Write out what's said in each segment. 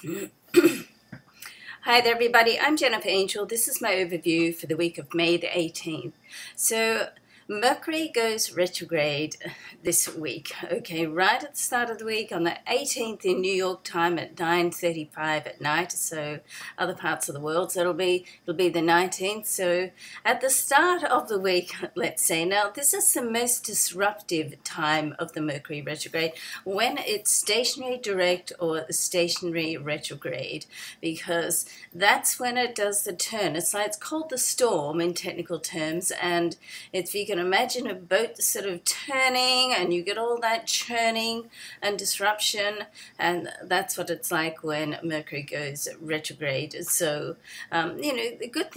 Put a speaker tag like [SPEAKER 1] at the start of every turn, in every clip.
[SPEAKER 1] Hi there, everybody. I'm Jennifer Angel. This is my overview for the week of May the 18th. So, Mercury goes retrograde this week. Okay, right at the start of the week on the 18th in New York time at 9:35 at night. So, other parts of the world. So it'll be the 19th. So, at the start of the week, let's say. Now, this is the most disruptive time of the Mercury retrograde when it's stationary direct or stationary retrograde, because that's when it does the turn. It's called the storm in technical terms, and if you can imagine a boat sort of turning and you get all that churning and disruption, and that's what it's like when Mercury goes retrograde. So the good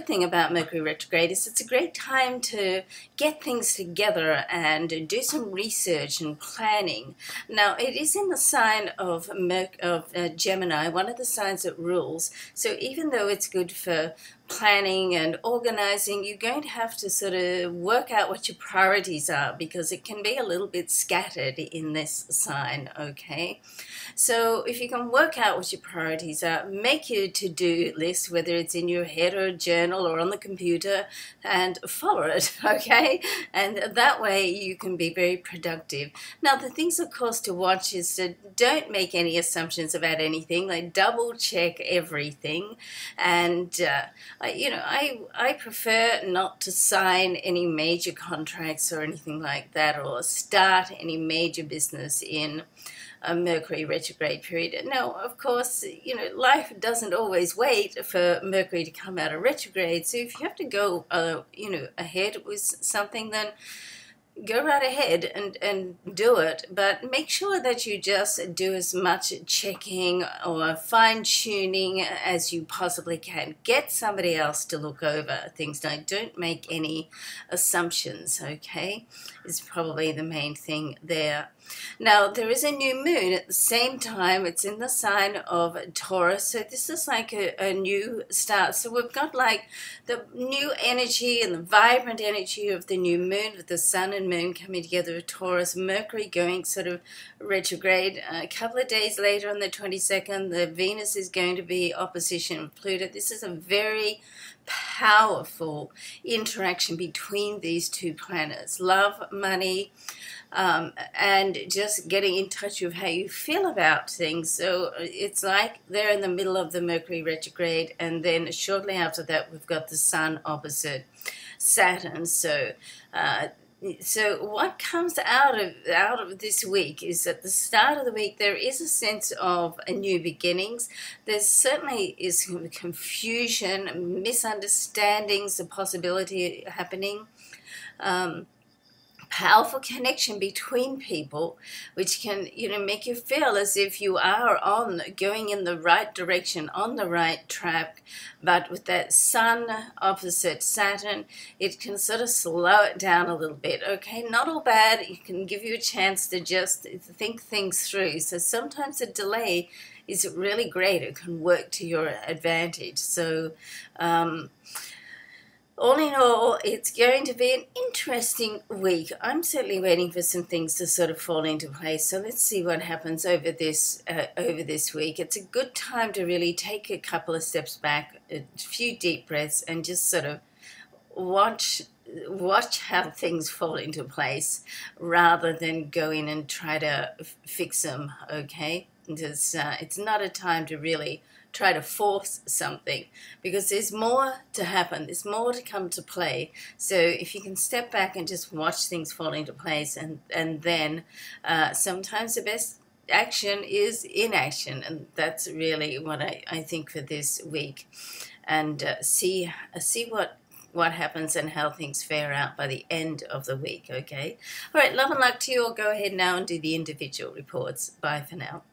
[SPEAKER 1] thing about Mercury retrograde is it's a great time to get things together and do some research and planning. Now, it is in the sign of Gemini, one of the signs that rules. So even though it's good for planning and organizing, you're going to have to sort of work out what your priorities are, because it can be a little bit scattered in this sign, okay? So if you can work out what your priorities are, make your to-do list, whether it's in your head or a journal or on the computer, and follow it, okay? And that way you can be very productive. Now, the things, of course, to watch is to don't make any assumptions about anything. Like, double check everything. And I prefer not to sign any major contracts or anything like that, or start any major business in a Mercury retrograde period. Now, of course, life doesn't always wait for Mercury to come out of retrograde. So if you have to go, ahead with something, then go right ahead and do it, but make sure that you just do as much checking or fine-tuning as you possibly can. Get somebody else to look over things. Now, don't make any assumptions, okay? Is probably the main thing there. Now, there is a new moon at the same time. It's in the sign of Taurus, so this is like a new start. So we've got like the new energy and the vibrant energy of the new moon, with the sun and moon coming together with Taurus, Mercury going sort of retrograde. A couple of days later, on the 22nd, the Venus is going to be opposition with Pluto. This is a very powerful interaction between these two planets. Love, money, and just getting in touch with how you feel about things. So it's like they're in the middle of the Mercury retrograde, and then shortly after that we've got the Sun opposite Saturn. So what comes out of this week is, at the start of the week, there is a sense of a new beginnings. There certainly is confusion, misunderstandings, the possibility happening. Powerful connection between people, which can make you feel as if you are going in the right direction, on the right track. But with that Sun opposite Saturn, it can sort of slow it down a little bit. Okay, not all bad. It can give you a chance to just think things through. So sometimes a delay is really great. It can work to your advantage. So all in all, it's going to be an interesting week. I'm certainly waiting for some things to sort of fall into place. So let's see what happens over this week. It's a good time to really take a couple of steps back, a few deep breaths, and just sort of watch how things fall into place, rather than go in and try to fix them, okay? It's not a time to really try to force something, because there's more to happen, there's more to come to play. So if you can step back and just watch things fall into place, and then sometimes the best action is inaction, and that's really what I think for this week. And see what happens and how things fare out by the end of the week, okay? All right, love and luck to you all. Go ahead now and do the individual reports. Bye for now.